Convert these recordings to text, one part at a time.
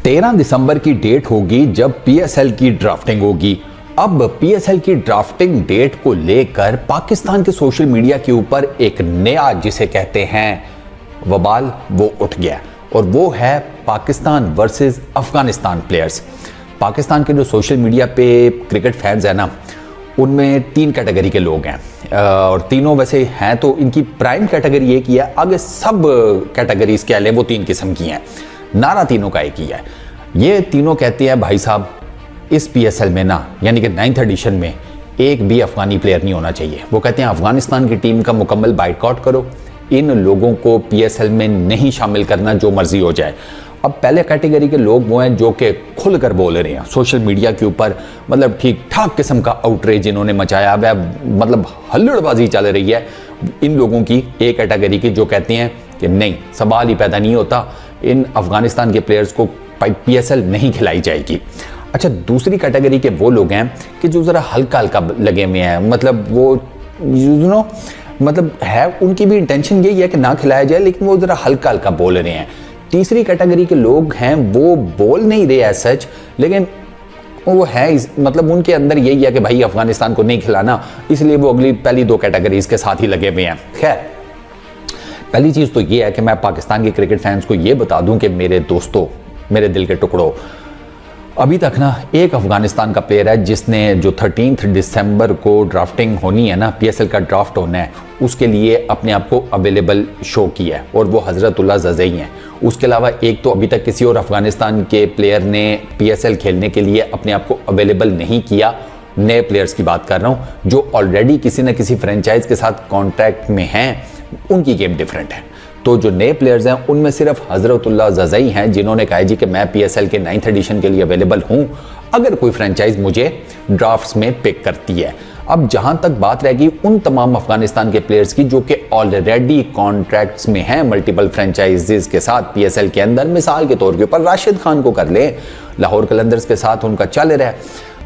13 दिसंबर की डेट होगी जब पीएसएल की ड्राफ्टिंग होगी। अब पीएसएल की ड्राफ्टिंग डेट को लेकर पाकिस्तान के सोशल मीडिया के ऊपर एक नया, जिसे कहते हैं वबाल, वो उठ गया और वो है पाकिस्तान वर्सेस अफगानिस्तान प्लेयर्स। पाकिस्तान के जो सोशल मीडिया पे क्रिकेट फैंस हैं ना, उनमें 3 कैटेगरी के लोग हैं और तीनों वैसे हैं तो इनकी प्राइम कैटेगरी एक ही है, आगे सब कैटेगरीज कह लें वो 3 किस्म की हैं। नारा तीनों का एक ही है। ये तीनों कहते हैं भाई साहब इस पीएसएल में ना, यानी कि 9th एडिशन में एक भी अफगानी प्लेयर नहीं होना चाहिए। वो कहते हैं अफगानिस्तान की टीम का मुकम्मल बाइकआउट करो, इन लोगों को पीएसएल में नहीं शामिल करना, जो मर्जी हो जाए। अब पहले कैटेगरी के लोग वो हैं जो कि खुलकर बोल रहे हैं सोशल मीडिया के ऊपर, मतलब ठीक ठाक किस्म का आउटरीच इन्होंने मचाया हुआ है, मतलब हल्लड़बाजी चल रही है इन लोगों की। एक कैटेगरी की जो कहते हैं कि नहीं, सवाल ही पैदा नहीं होता, इन अफगानिस्तान के प्लेयर्स को पीएसएल नहीं खिलाई जाएगी। अच्छा, दूसरी कैटेगरी के वो लोग हैं कि जो ज़रा हल्का हल्का लगे हुए हैं, मतलब वो मतलब है उनकी भी इंटेंशन यही है कि ना खिलाया जाए, लेकिन वो ज़रा हल्का हल्का बोल रहे हैं। तीसरी कैटेगरी के लोग हैं वो बोल नहीं रहे एज सच, लेकिन वो है मतलब उनके अंदर यही है कि भाई अफगानिस्तान को नहीं खिलाना, इसलिए वो अगली पहली 2 कैटेगरीज के साथ ही लगे हुए हैं। खैर, पहली चीज़ तो ये है कि मैं पाकिस्तान के क्रिकेट फैंस को ये बता दूं कि मेरे दोस्तों, मेरे दिल के टुकड़ों, अभी तक ना एक अफगानिस्तान का प्लेयर है जिसने जो 13 दिसंबर को ड्राफ्टिंग होनी है ना, पीएसएल का ड्राफ्ट होना है, उसके लिए अपने आप को अवेलेबल शो किया है और वो हजरतुल्लाह ज़ज़ई हैं। उसके अलावा एक तो अभी तक किसी और अफगानिस्तान के प्लेयर ने पीएसएल खेलने के लिए अपने आप को अवेलेबल नहीं किया। नए प्लेयर्स की बात कर रहा हूँ जो ऑलरेडी किसी न किसी फ्रेंचाइज के साथ कॉन्ट्रैक्ट में हैं, उनकी गेम डिफरेंट है। तो जो नए प्लेयर्स हैं उनमें सिर्फ हजरतुल्लाह ज़ज़ई हैं जिन्होंने कहा जी कि मैं पीएसएल के 9th एडिशन के लिए अवेलेबल हूं अगर कोई फ्रेंचाइज मुझे ड्राफ्ट्स में पिक करती है। अब जहां तक बात रहेगी उन तमाम अफगानिस्तान के प्लेयर्स की जो कि ऑलरेडी कॉन्ट्रैक्ट्स में हैं मल्टीपल फ्रेंचाइजीज के साथ पीएसएल के अंदर, मिसाल के तौर के ऊपर राशिद खान को कर ले, लाहौर कलंदर्स के साथ उनका चल रहा है,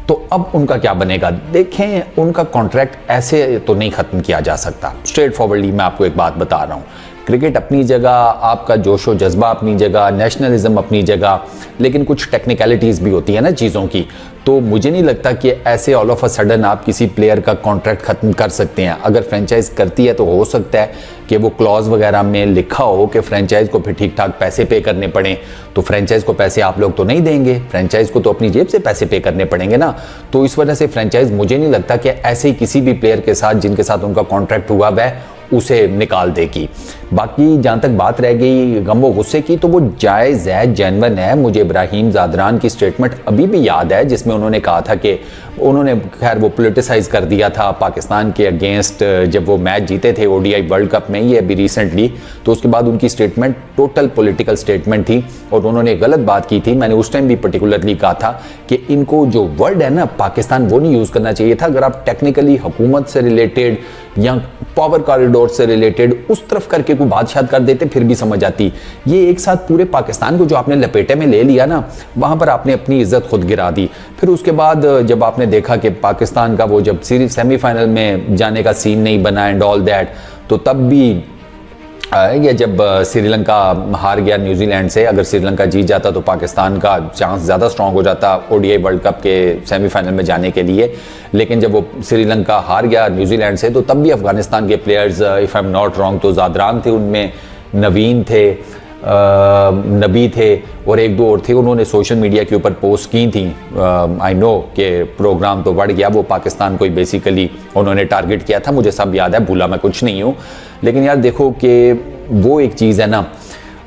तो अब उनका क्या बनेगा? देखें, उनका कॉन्ट्रैक्ट ऐसे तो नहीं खत्म किया जा सकता। स्ट्रेट फॉरवर्डली मैं आपको एक बात बता रहा हूँ, क्रिकेट अपनी जगह, आपका जोशो जज्बा अपनी जगह, नेशनलिज्म अपनी जगह, लेकिन कुछ टेक्निकलिटीज़ भी होती है ना चीज़ों की। तो मुझे नहीं लगता कि ऐसे ऑल ऑफ अ सडन आप किसी प्लेयर का कॉन्ट्रैक्ट ख़त्म कर सकते हैं। अगर फ्रेंचाइज करती है तो हो सकता है कि वो क्लॉज वगैरह में लिखा हो कि फ्रेंचाइज को फिर ठीक ठाक पैसे पे करने पड़ें, तो फ्रेंचाइज को पैसे आप लोग तो नहीं देंगे, फ्रेंचाइज को तो अपनी जेब से पैसे पे करने पड़ेंगे ना। तो इस वजह से फ्रेंचाइज मुझे नहीं लगता कि ऐसे ही किसी भी प्लेयर के साथ जिनके साथ उनका कॉन्ट्रैक्ट हुआ है उसे निकाल देगी। बाकी जहाँ तक बात रह गई गम व गुस्से की, तो वो जायज़ है, जेन्युइन है। मुझे इब्राहिम ज़ादरान की स्टेटमेंट अभी भी याद है जिसमें उन्होंने कहा था कि उन्होंने खैर वो पोलिटिसाइज कर दिया था पाकिस्तान के अगेंस्ट जब वो मैच जीते थे ओडीआई वर्ल्ड कप में, ये अभी रिसेंटली, तो उसके बाद उनकी स्टेटमेंट टोटल पॉलिटिकल स्टेटमेंट थी और उन्होंने गलत बात की थी। मैंने उस टाइम भी पर्टिकुलरली कहा था कि इनको जो वर्ड है ना पाकिस्तान, वो नहीं यूज़ करना चाहिए था। अगर आप टेक्निकली हुकूमत से रिलेटेड या पावर कॉरिडोर से रिलेटेड उस तरफ करके कोई बात शायद कर देते फिर भी समझ आती। ये एक साथ पूरे पाकिस्तान को जो आपने लपेटे में ले लिया ना, वहाँ पर आपने अपनी इज्जत खुद गिरा दी। फिर उसके बाद जब आपने देखा कि पाकिस्तान का वो जब सीरीज सेमीफाइनल में जाने का सीन नहीं बना एंड ऑल दैट, तो तब भी ये जब श्रीलंका हार गया न्यूजीलैंड से, अगर श्रीलंका जीत जाता तो पाकिस्तान का चांस ज़्यादा स्ट्रांग हो जाता ओडीआई वर्ल्ड कप के सेमीफाइनल में जाने के लिए। लेकिन जब वो श्रीलंका हार गया न्यूजीलैंड से, तो तब भी अफगानिस्तान के players, if I am not wrong, तो ज़ादरान थे उनमें, नवीन थे, नबी थे और 1-2 और थे, उन्होंने सोशल मीडिया के ऊपर पोस्ट की थी। आई नो कि प्रोग्राम तो बढ़ गया, वो पाकिस्तान को ही बेसिकली उन्होंने टारगेट किया था, मुझे सब याद है, भूला मैं कुछ नहीं हूँ। लेकिन यार देखो कि वो एक चीज़ है ना,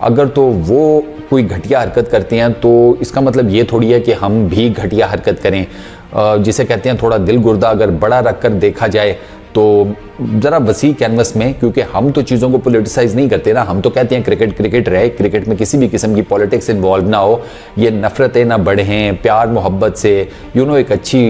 अगर तो वो कोई घटिया हरकत करते हैं तो इसका मतलब ये थोड़ी है कि हम भी घटिया हरकत करें। जिसे कहते हैं थोड़ा दिल गुर्दा अगर बड़ा रख कर देखा जाए तो ज़रा वसी कैनवस में, क्योंकि हम तो चीज़ों को पोलिटिसाइज नहीं करते ना, हम तो कहते हैं क्रिकेट क्रिकेट रहे, क्रिकेट में किसी भी किस्म की पॉलिटिक्स इन्वॉल्व ना हो, ये नफ़रतें ना बढ़ें, प्यार मोहब्बत से एक अच्छी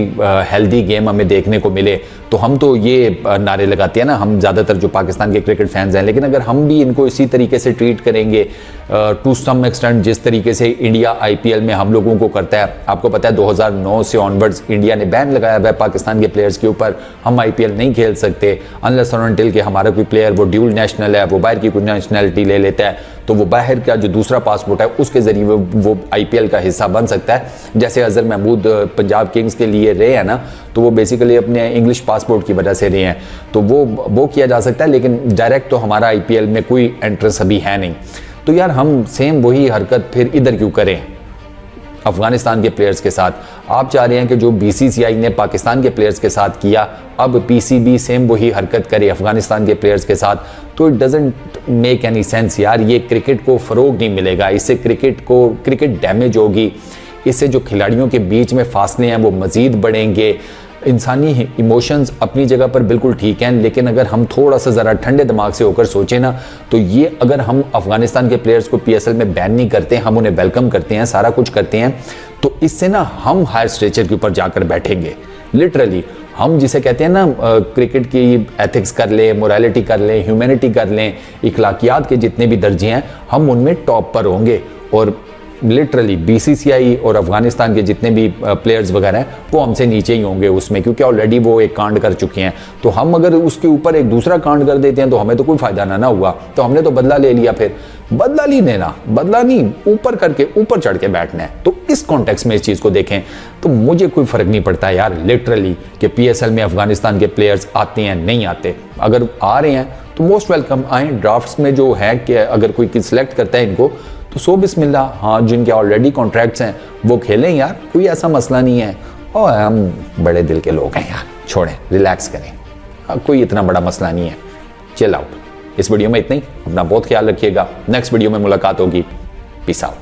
हेल्दी गेम हमें देखने को मिले, तो हम तो ये नारे लगाते हैं ना, हम ज़्यादातर जो पाकिस्तान के क्रिकेट फैंस हैं। लेकिन अगर हम भी इनको इसी तरीके से ट्रीट करेंगे टू सम एक्सटेंट, जिस तरीके से इंडिया IPL में हम लोगों को करता है, आपको पता है 2009 से ऑनवर्ड्स इंडिया ने बैन लगाया हुआ है पाकिस्तान के प्लेयर्स के ऊपर, हम IPL नहीं खेल सकते। अनलेस और अनटिल कि हमारा कोई प्लेयर वो ड्यूल नेशनल है, वो बाहर की कोई नेशनलिटी ले लेता है, तो वो बाहर का जो दूसरा पासपोर्ट है उसके ज़रिए वो IPL का हिस्सा बन सकता है। जैसे अजहर महमूद पंजाब किंग्स के लिए रहे हैं ना, तो वो बेसिकली अपने इंग्लिश पासपोर्ट की वजह से रहे हैं, तो वो किया जा सकता है। लेकिन डायरेक्ट तो हमारा IPL में कोई एंट्रेंस अभी है नहीं। तो यार हम सेम वही हरकत फिर इधर क्यों करें अफगानिस्तान के प्लेयर्स के साथ? आप चाह रहे हैं कि जो BCCI ने पाकिस्तान के प्लेयर्स के साथ किया, अब PCB सेम वही हरकत करे अफगानिस्तान के प्लेयर्स के साथ, तो it doesn't make any sense यार। ये क्रिकेट को फ़रोग नहीं मिलेगा, इससे क्रिकेट डैमेज होगी, इससे जो खिलाड़ियों के बीच में फासले हैं वो मज़ीद बढ़ेंगे। इंसानी इमोशंस अपनी जगह पर बिल्कुल ठीक हैं, लेकिन अगर हम थोड़ा सा ज़रा ठंडे दिमाग से होकर सोचें ना, तो ये अगर हम अफगानिस्तान के प्लेयर्स को PSL में बैन नहीं करते, हम उन्हें वेलकम करते हैं, सारा कुछ करते हैं, तो इससे ना हम हायर स्टेचर के ऊपर जाकर बैठेंगे। लिटरली हम जिसे कहते हैं ना क्रिकेट की एथिक्स कर लें, मोरालिटी कर लें, ह्यूमैनिटी कर लें, इखलाकियात के जितने भी दर्जे हैं हम उनमें टॉप पर होंगे। और लिटरली BCCI और अफगानिस्तान के जितने भी प्लेयर्स वगैरह हैं वो हमसे नीचे ही होंगे उसमें, क्योंकि ऑलरेडी वो एक कांड कर चुके हैं। तो हम अगर उसके ऊपर एक दूसरा कांड कर देते हैं तो हमें तो कोई फायदा ना हुआ, तो हमने तो बदला ले लिया। फिर बदला नहीं लेना, बदला नहीं, ऊपर करके ऊपर चढ़ के बैठना है। तो इस कॉन्टेक्स्ट में इस चीज़ को देखें तो मुझे कोई फ़र्क नहीं पड़ता यार लिटरली कि PSL में अफगानिस्तान के प्लेयर्स आते हैं नहीं आते। अगर आ रहे हैं तो मोस्ट वेलकम आए। ड्राफ्ट्स में जो है कि अगर कोई सिलेक्ट करता है इनको तो सो बिस्मिल्लाह, हाँ जिनके ऑलरेडी कॉन्ट्रैक्ट्स हैं वो खेलें यार, कोई ऐसा मसला नहीं है। और हम बड़े दिल के लोग हैं यार, छोड़ें, रिलैक्स करें, कोई इतना बड़ा मसला नहीं है। Chill out. इस वीडियो में इतना ही, अपना बहुत ख्याल रखिएगा। नेक्स्ट वीडियो में मुलाकात होगी। Peace out.